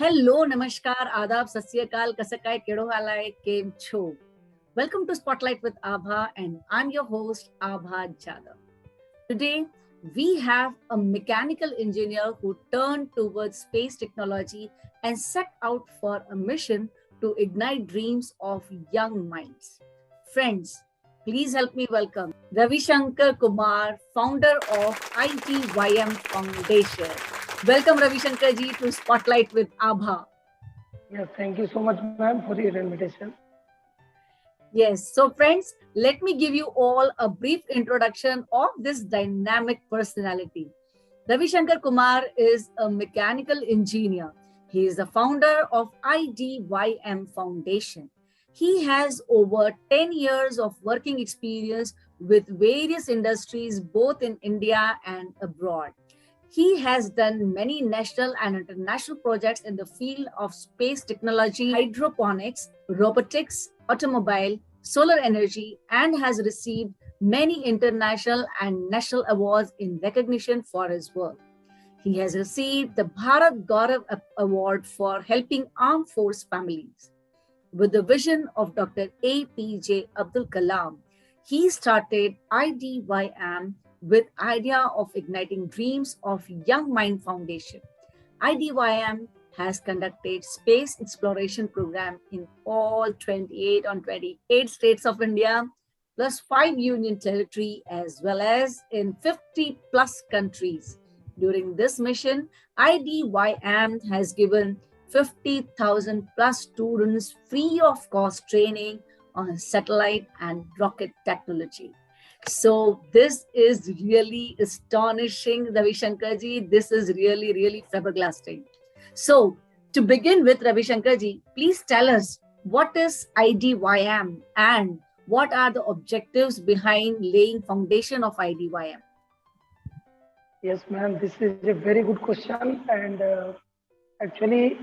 Hello, Namaskar, Adab, Sat Sri Akal, Kasakai, Kedo Halai, Kem Cho. Welcome to Spotlight with Abha, and I'm your host, Abha Jadhav. Today, we have a mechanical engineer who turned towards space technology and set out for a mission to ignite dreams of young minds. Friends, please help me welcome Ravi Shankar Kumar, founder of ITYM Foundation. Welcome, Ravi Shankar ji, to Spotlight with Abha. Yeah, thank you so much, ma'am, for your invitation. Yes, so friends, let me give you all a brief introduction of this dynamic personality. Ravi Shankar Kumar is a mechanical engineer. He is the founder of IDYM Foundation. He has over 10 years of working experience with various industries both in India and abroad. He has done many national and international projects in the field of space technology, hydroponics, robotics, automobile, solar energy, and has received many international and national awards in recognition for his work. He has received the Bharat Gaurav Award for helping armed force families. With the vision of Dr. APJ Abdul Kalam, he started IDYM with idea of igniting dreams of Young Mind Foundation. IDYM has conducted space exploration program in all 28 states of India, plus 5 union territory, as well as in 50 plus countries. During this mission, IDYM has given 50,000 plus students free of cost training on satellite and rocket technology. So this is really astonishing, Ravi Shankar ji. This is really flabbergasting. So to begin with, Ravi Shankar ji, please tell us what is IDYM and what are the objectives behind laying foundation of IDYM? Yes, ma'am, this is a very good question. And actually,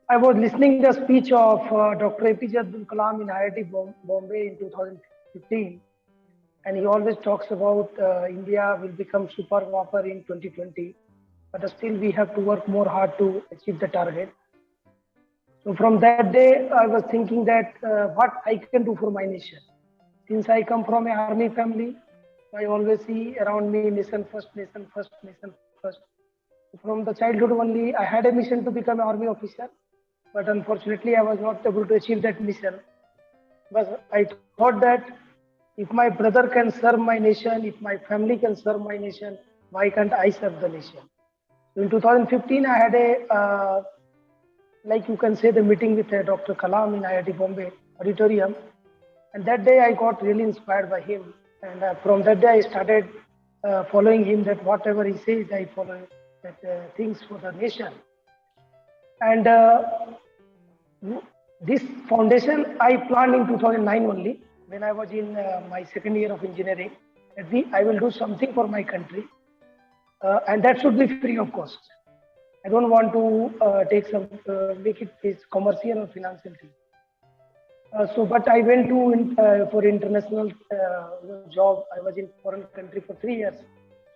I was listening the speech of Dr. APJ Abdul Kalam in IIT Bombay in 2015. And he always talks about India will become superpower in 2020. But still, we have to work more hard to achieve the target. So from that day, I was thinking that what I can do for my nation. Since I come from an army family, I always see around me nation first, nation first, nation first. From the childhood only, I had a mission to become an army officer, but unfortunately, I was not able to achieve that mission. But I thought that if my brother can serve my nation, if my family can serve my nation, why can't I serve the nation? So in 2015, I had like you can say, the meeting with Dr. Kalam in IIT Bombay auditorium. And that day I got really inspired by him. And from that day I started following him, that whatever he says, I follow that things for the nation. And this foundation I planned in 2009 only, when I was in my second year of engineering, that I will do something for my country. And that should be free of cost. I don't want to make it this commercial or financial thing. But I went to for international job. I was in foreign country for 3 years,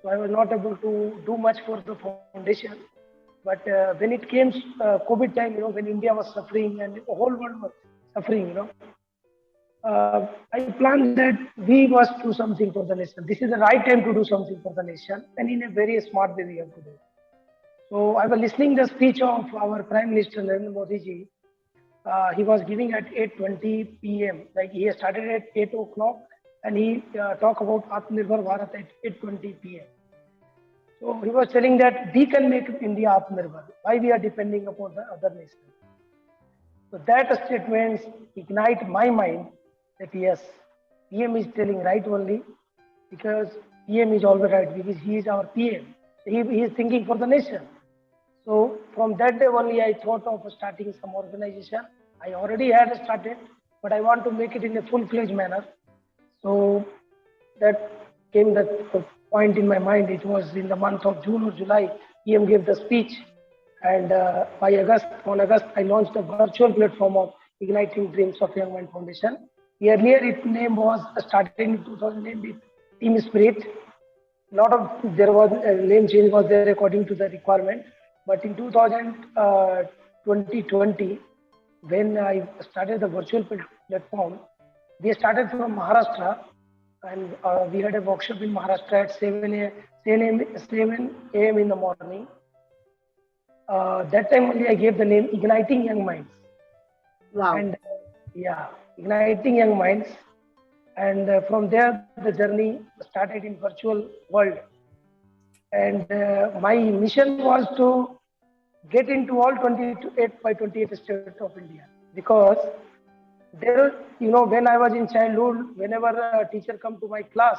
so I was not able to do much for the foundation. But when it came COVID time, when India was suffering and the whole world was suffering, I planned that we must do something for the nation. This is the right time to do something for the nation, and in a very smart way we have to do. So I was listening the speech of our Prime Minister Narendra Modi ji. He was giving at 8:20 p.m. Like he started at 8 o'clock, and he talked about Atmanirbhar Bharat at 8:20 p.m. So he was telling that we can make India Atmanirbhar. Why we are depending upon the other nations? So that statement ignite my mind that yes, PM is telling right only, because PM is always right, because he is our PM. He is thinking for the nation. So from that day only, I thought of starting some organization. I already had started, but I want to make it in a full-fledged manner. So that came that point in my mind. It was in the month of June or July, PM gave the speech. And by August, I launched a virtual platform of Igniting Dreams of Young Mind Foundation. Earlier, its name was started in 2008 with Team Spirit. There was a name change was there according to the requirement. But in 2020, when I started the virtual platform, we started from Maharashtra, and we had a workshop in Maharashtra at 7 a.m. in the morning. That time only I gave the name Igniting Young Minds. Wow. And yeah, Igniting Young Minds. And from there, the journey started in virtual world. And my mission was to get into all 28 by 28 states of India, because there, when I was in childhood, whenever a teacher come to my class,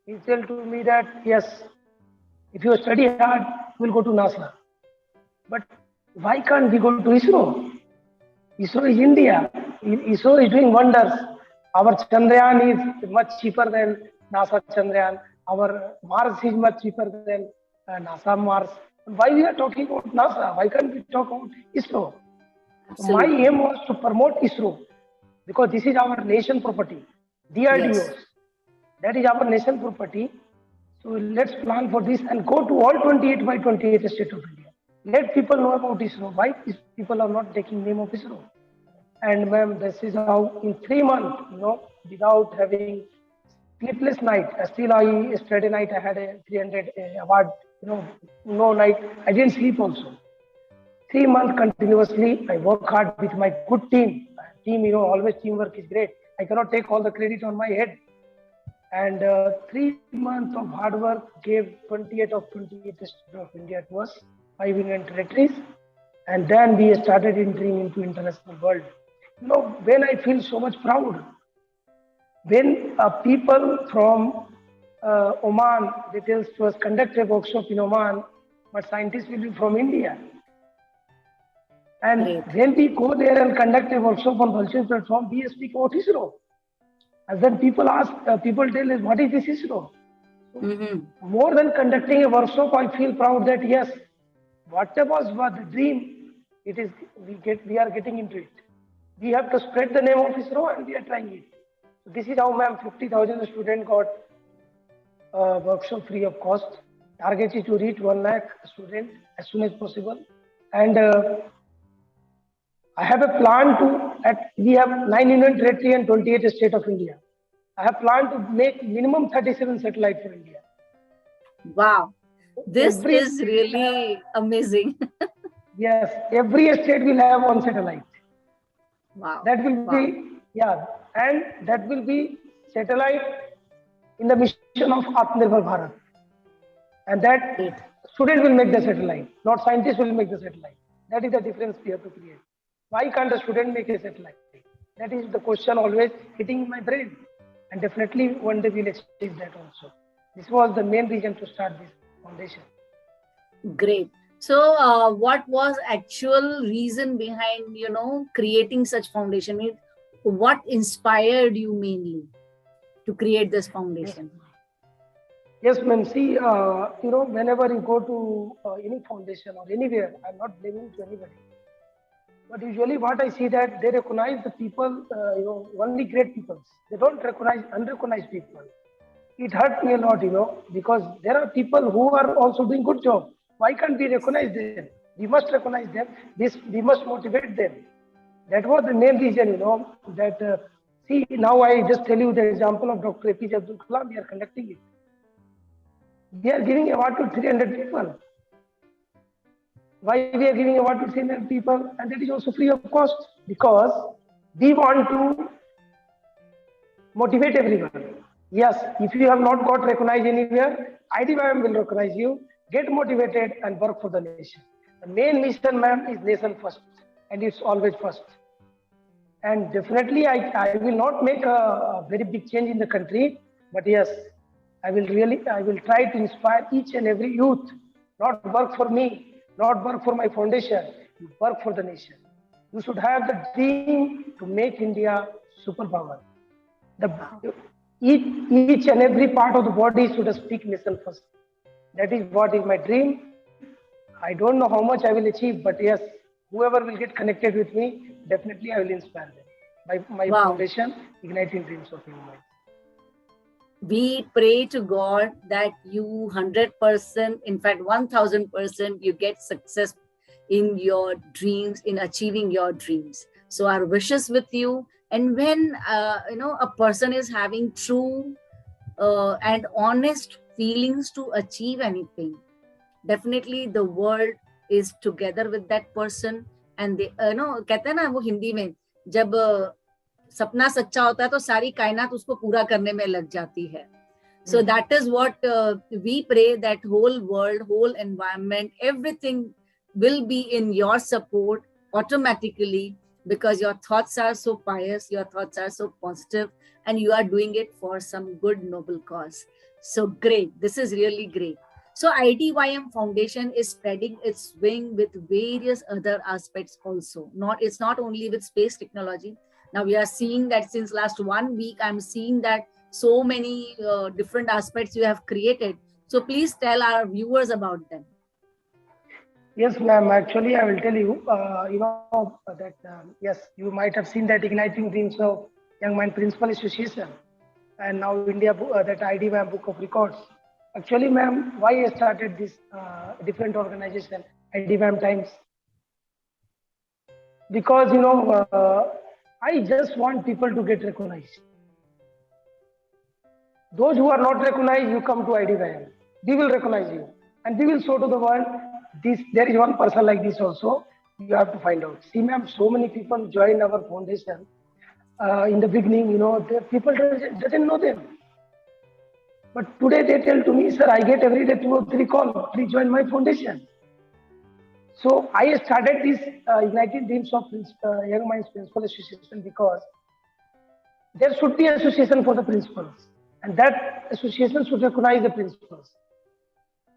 he tell to me that yes, if you study hard, you will go to NASA. But why can't we go to ISRO? ISRO is India. ISRO is doing wonders. Our Chandrayaan is much cheaper than NASA Chandrayaan. Our Mars is much cheaper than NASA Mars. Why we are talking about NASA? Why can't we talk about ISRO? So my aim was to promote ISRO, because this is our nation property. DRDOs, yes. That is our nation property. So let's plan for this and go to all 28 by 28 states of India. Let people know about ISRO. Why people are not taking name of ISRO? And ma'am, this is how in 3 months, without having sleepless night, still yesterday night I had a 300 award, no night, I didn't sleep also. 3 months continuously, I work hard with my good team. Team, always teamwork is great. I cannot take all the credit on my head. And 3 months of hard work gave 28 of 28 states of India to us, 5 Union territories. And then we started entering into international world. When I feel so much proud, when people from Oman, they tell us conduct a workshop in Oman, but scientists will be from India. And great. When we go there and conduct a workshop on virtual platform, we speak about ISRO. And then people ask, people tell us, what is this ISRO? More than conducting a workshop, I feel proud that yes, whatever was the dream, it is we are getting into it. We have to spread the name of ISRO and we are trying it. So this is how, ma'am, 50,000 students got workshop free of cost. Target is to reach 1 lakh students as soon as possible. And I have a plan we have 9 Union Territory and 28 states of India. I have planned to make minimum 37 satellites for India. Wow. This is really amazing. Yes, every state will have 1 satellite. Wow. That will be, and that will be satellite in the mission of Atmanirbhar Bharat. And that student will make the satellite, not scientists will make the satellite. That is the difference we have to create. Why can't a student make a satellite? That is the question always hitting my brain. And definitely one day we'll achieve that also. This was the main reason to start this foundation. Great. So what was actual reason behind, creating such foundation? What inspired you mainly to create this foundation? Yes, ma'am. See, whenever you go to any foundation or anywhere, I'm not blaming to anybody. But usually what I see that they recognize the people, only great people. They don't recognize unrecognized people. It hurt me a lot, because there are people who are also doing good job. Why can't we recognize them? We must recognize them. We must motivate them. That was the main reason, that, see, now I just tell you the example of Dr. APJ Abdul Kalam, we are conducting it. We are giving award to 300 people. Why we are giving award to 300 people? And that is also free of cost, because we want to motivate everyone. Yes, if you have not got recognized anywhere, IDYM will recognize you. Get motivated and work for the nation. The main mission, ma'am, is nation first, and it's always first. And definitely, I will not make a very big change in the country, but yes, I will try to inspire each and every youth, not work for me, not work for my foundation, work for the nation. You should have the dream to make India superpower. Each and every part of the body should speak nation first. That is what is my dream. I don't know how much I will achieve, but yes, whoever will get connected with me, definitely I will inspire them by my foundation, Igniting Dreams of Human Minds. We pray to God that you 100%, in fact 1000%, you get success in your dreams, in achieving your dreams. So our wishes with you. And when a person is having true and honest feelings to achieve anything, definitely the world is together with that person. And they कहते हैं ना वो हिंदी में, जब सपना सच्चा होता है तो सारी कायनात उसको पूरा करने में लग जाती है. So that is what we pray, that whole world, whole environment, everything will be in your support automatically, because your thoughts are so pious, your thoughts are so positive, and you are doing it for some good noble cause. So great. This is really great. So IDYM Foundation is spreading its wing with various other aspects also. It's not only with space technology. Now we are seeing that since last 1 week, I'm seeing that so many different aspects you have created. So please tell our viewers about them. Yes, ma'am. Actually, I will tell you, that, yes, you might have seen that Igniting Dreams of Young Mind Principal Association, and now India, that IDYM Book of Records. Actually, ma'am, why I started this different organization, IDYM Times? Because, I just want people to get recognized. Those who are not recognized, you come to IDYM. We will recognize you. And we will show to the world, there is one person like this also. You have to find out. See, ma'am, so many people join our foundation. In the beginning, the people doesn't know them. But today they tell to me, sir, I get every day 2 or 3 calls. Please join my foundation. So I started this United Dreams of Young Minds Principal Association because there should be an association for the principals. And that association should recognize the principals.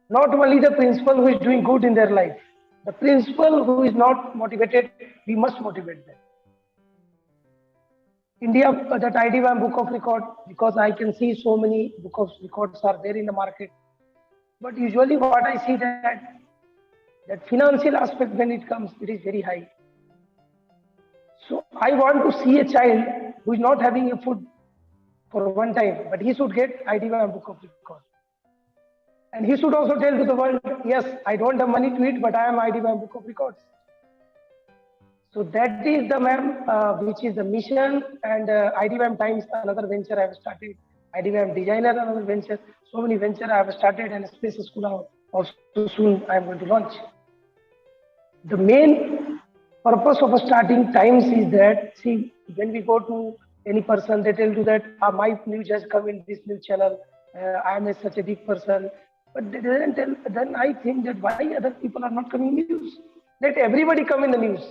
Not only the principal who is doing good in their life. The principal who is not motivated, we must motivate them. India, that IDYM Book of Record, because I can see so many book of records are there in the market. But usually what I see that financial aspect, when it comes, it is very high. So I want to see a child who is not having a food for one time, but he should get IDYM Book of Record. And he should also tell to the world, yes, I don't have money to eat, but I am IDYM Book of Records. So that is the, ma'am, which is the mission. And IDYM Times, another venture I have started. IDYM Designer, another venture. So many ventures I have started, and Space School also soon I am going to launch. The main purpose of starting Times is that, see, when we go to any person, they tell you that my news has come in this news channel. I am such a big person. But they didn't tell. Then I think that why other people are not coming in news? Let everybody come in the news.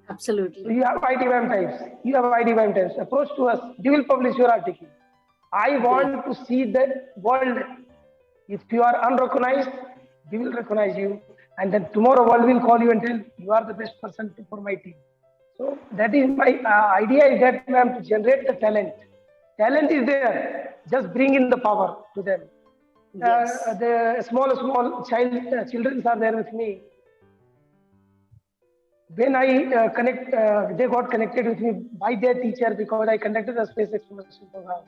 Absolutely. So you have IDYM Times. You have IDYM Times. Approach to us. We will publish your article. I want to see the world. If you are unrecognized, we will recognize you. And then tomorrow world will call you and tell you are the best person for my team. So that is my idea, is that, ma'am, to generate the talent. Talent is there. Just bring in the power to them. Yes. The small children are there with me. When I they got connected with me by their teacher, because I conducted a space exploration program.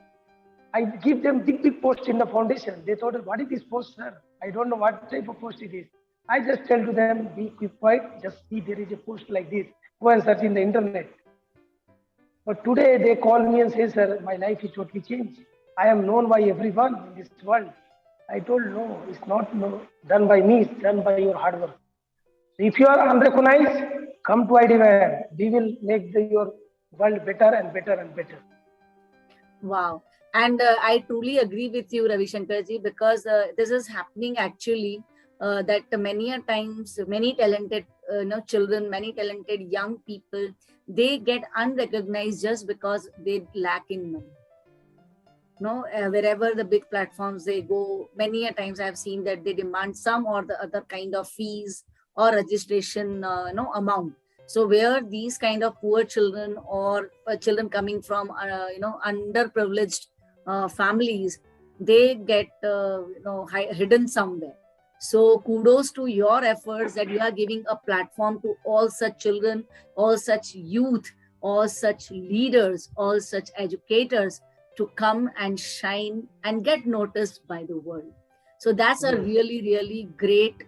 I give them big post in the foundation. They thought, what is this post, sir? I don't know what type of post it is. I just tell to them, be quiet, just see there is a post like this. Go and search in the internet. But today they call me and say, sir, my life is totally changed. I am known by everyone in this world. I told, no, it's not done by me, it's done by your hard work. So if you are unrecognized, come to IDYM. We will make your world better and better and better. Wow. And I truly agree with you, Ravi Shankar ji, because this is happening actually, that many a times, many talented children, many talented young people, they get unrecognized just because they lack in money. Wherever the big platforms they go, many a times I've seen that they demand some or the other kind of fees or registration amount. So where these kind of poor children or children coming from underprivileged families, they get hidden somewhere. So kudos to your efforts that you are giving a platform to all such children, all such youth, all such leaders, all such educators to come and shine and get noticed by the world. So that's a really, really great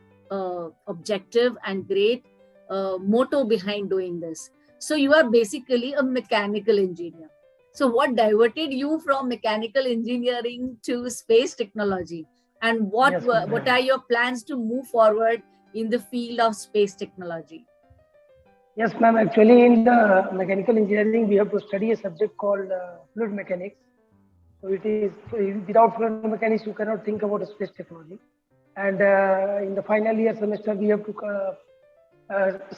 objective and great motto behind doing this. So you are basically a mechanical engineer. So what diverted you from mechanical engineering to space technology? And what are your plans to move forward in the field of space technology? Yes, ma'am. Actually, in the mechanical engineering, we have to study a subject called fluid mechanics. So it is, without fluid mechanics, you cannot think about space technology. And in the final year semester, we have to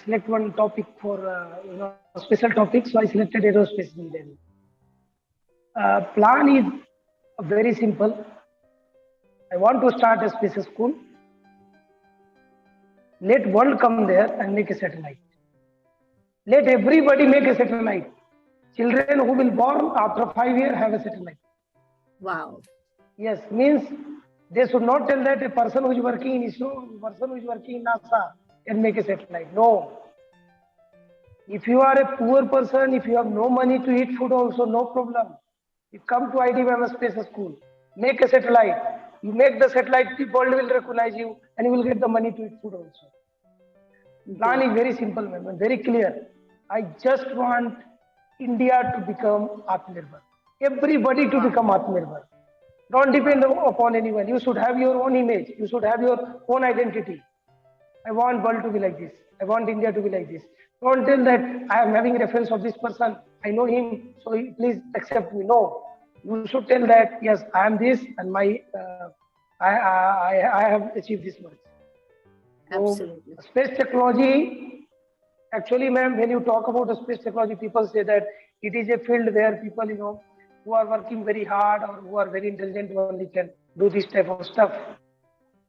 select one topic for special topic. So I selected aerospace engineering. Plan is very simple. I want to start a space school. Let world come there and make a satellite. Let everybody make a satellite. Children who will born after 5 years have a satellite. Wow. Yes, means they should not tell that a person who is working in ISRO, person who is working in NASA can make a satellite. No. If you are a poor person, if you have no money to eat food also, no problem. You come to IDBM Space School, make a satellite. You make the satellite, the world will recognize you and you will get the money to eat food also. Plan is very simple, ma'am, very clear. I just want India to become Atmanirbhar. Everybody to become Atmanirbhar. Don't depend upon anyone. You should have your own image. You should have your own identity. I want world to be like this. I want India to be like this. Don't tell that I am having reference of this person. I know him, so please accept me. No, you should tell that yes, I am this, and I have achieved this much. Absolutely. So, space technology. Actually, ma'am, when you talk about the space technology, people say that it is a field where people, who are working very hard or who are very intelligent only can do this type of stuff.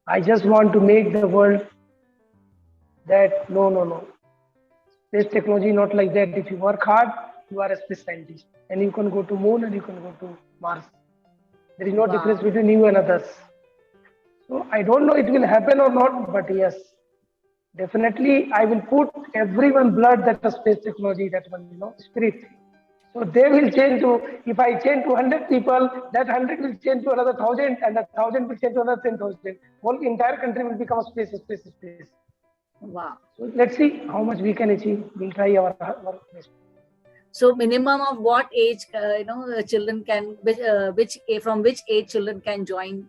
I just want to make the world that no. Space technology not like that. If you work hard, you are a space scientist. And you can go to moon and you can go to Mars. There is no difference between you and others. So I don't know it will happen or not, but yes, definitely I will put everyone blood that the space technology, that one, spirit. So they will change to, if I change to 100 people, that 100 will change to another 1,000 and that 1,000 will change to another 10,000. Whole entire country will become a space. Wow. So let's see how much we can achieve. We'll try our best. So minimum of what age, children can, from which age children can join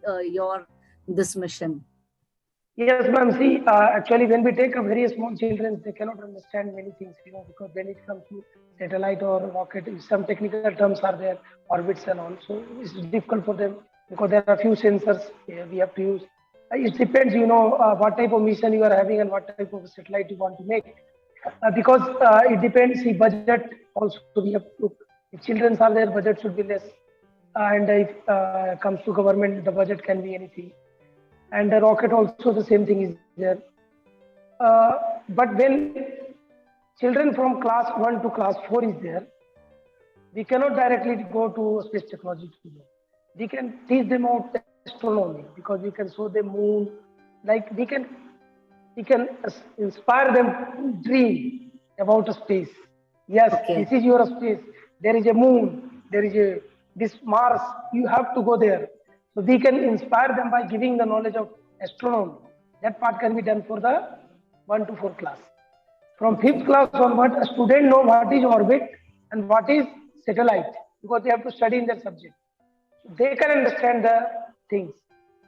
this mission? Yes, ma'am. See, actually, when we take a very small children, they cannot understand many things, because when it comes to satellite or rocket, some technical terms are there, orbits and all. So it's difficult for them because there are few sensors we have to use. It depends, what type of mission you are having and what type of satellite you want to make. Because it depends, the budget also we have to. If children are there, budget should be less. And if comes to government, the budget can be anything. And the rocket also the same thing is there. But when children from class 1 to class 4 is there, we cannot directly go to space technology. We can teach them about astronomy because we can show them moon. Like we can inspire them to dream about a space. Yes, This is your space. There is a moon. There is this Mars. You have to go there. So we can inspire them by giving the knowledge of astronomy. That part can be done for the 1 to 4 class. From 5th class onward, a student know what is orbit and what is satellite because they have to study in that subject. They can understand the things.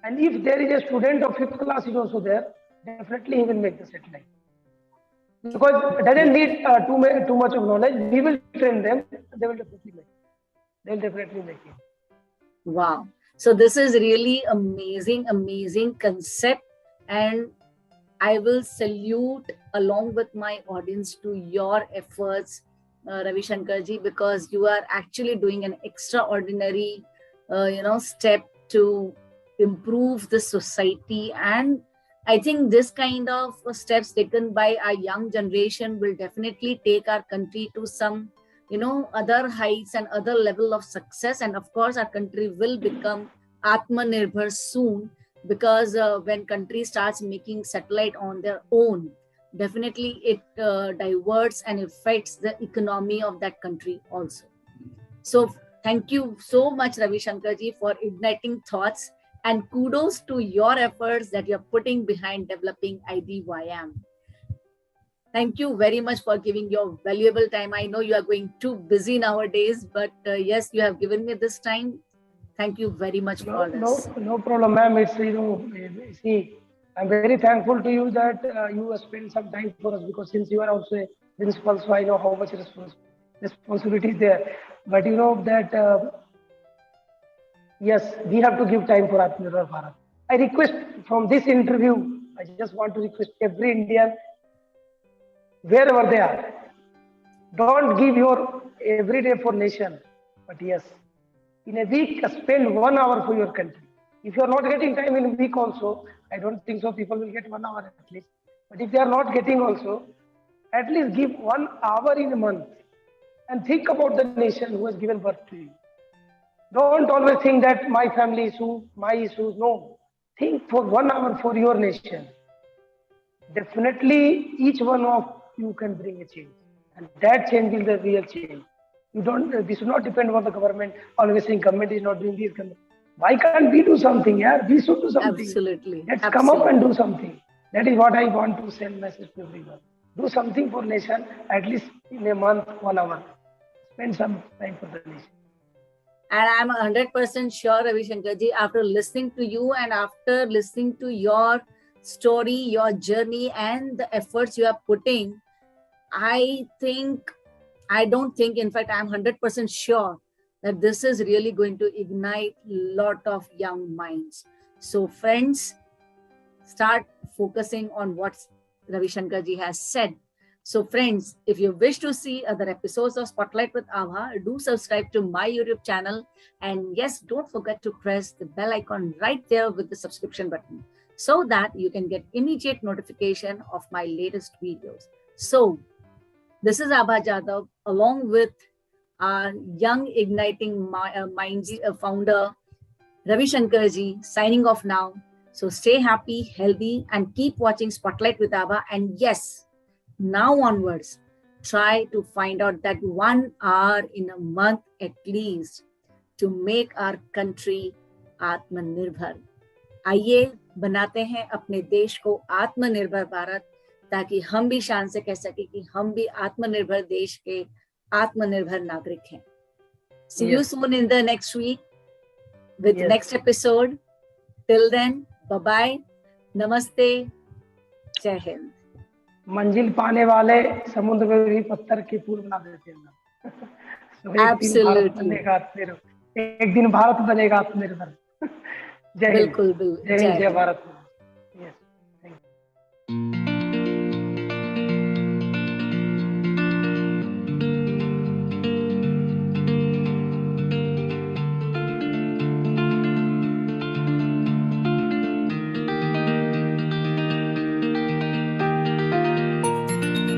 And if there is a student of 5th class is also there, definitely he will make the satellite. Because it doesn't need too much of knowledge. We will train them. They will definitely make it. They'll definitely make it. Wow. So this is really amazing concept. And I will salute along with my audience to your efforts, Ravi Shankar ji, because you are actually doing an extraordinary, step to improve the society. And I think this kind of steps taken by our young generation will definitely take our country to some, other heights and other level of success. And of course, our country will become Atmanirbhar soon, because when country starts making satellite on their own, definitely it diverts and affects the economy of that country also. So Thank you so much, Ravi Shankar ji, for igniting thoughts, and kudos to your efforts that you're putting behind developing IDYM. Thank you very much for giving your valuable time. I know you are going too busy nowadays, but yes, you have given me this time. Thank you very much for this. No problem, ma'am. It's, see, I'm very thankful to you that you have spent some time for us, because since you are also a principal, so I know how much responsibility is there. But you know that, yes, we have to give time for Atmanirbhar Bharat. I request from this interview, I just want to request every Indian, wherever they are, don't give your everyday for nation, but yes, in a week, spend 1 hour for your country. If you are not getting time in a week also, I don't think so people will get 1 hour at least. But if they are not getting also, at least give 1 hour in a month and think about the nation who has given birth to you. Don't always think that my family issue, my issues. No, think for 1 hour for your nation. Definitely, each one of you can bring a change, and that change is the real change. You don't. This should not depend on the government. Always saying government is not doing this. Why can't we do something? Yeah, we should do something. Absolutely. Let's come up and do something. That is what I want to send message to everyone. Do something for nation, at least in a month, 1 hour. Spend some time for the nation. And I'm 100% sure, Ravi Shankar ji, after listening to you and after listening to your story, your journey, and the efforts you are putting, I don't think, in fact, I'm 100% sure that this is really going to ignite a lot of young minds. So friends, start focusing on what Ravi Shankar ji has said. So friends, if you wish to see other episodes of Spotlight with Abha, do subscribe to my YouTube channel. And yes, don't forget to press the bell icon right there with the subscription button, so that you can get immediate notification of my latest videos. So this is Abha Jadhav, along with our young igniting minds founder, Ravi Shankar ji, signing off now. So stay happy, healthy, and keep watching Spotlight with Abha. And yes, now onwards, try to find out that 1 hour in a month at least to make our country आत्मनिर्भर. आइए बनाते हैं अपने देश को आत्मनिर्भर भारत, ताकि हम भी शान से कह सके कि हम भी आत्मनिर्भर देश के आत्मनिर्भर नागरिक हैं. See you soon in the next week with next episode. Till then, bye bye, namaste, जय हिंद. मंजिल पाने वाले समुद्र में भी पत्थर के पुल बना देते हैं. एक दिन भारत बनेगा आत्मनिर्भर. जय हिंद, जय भारत.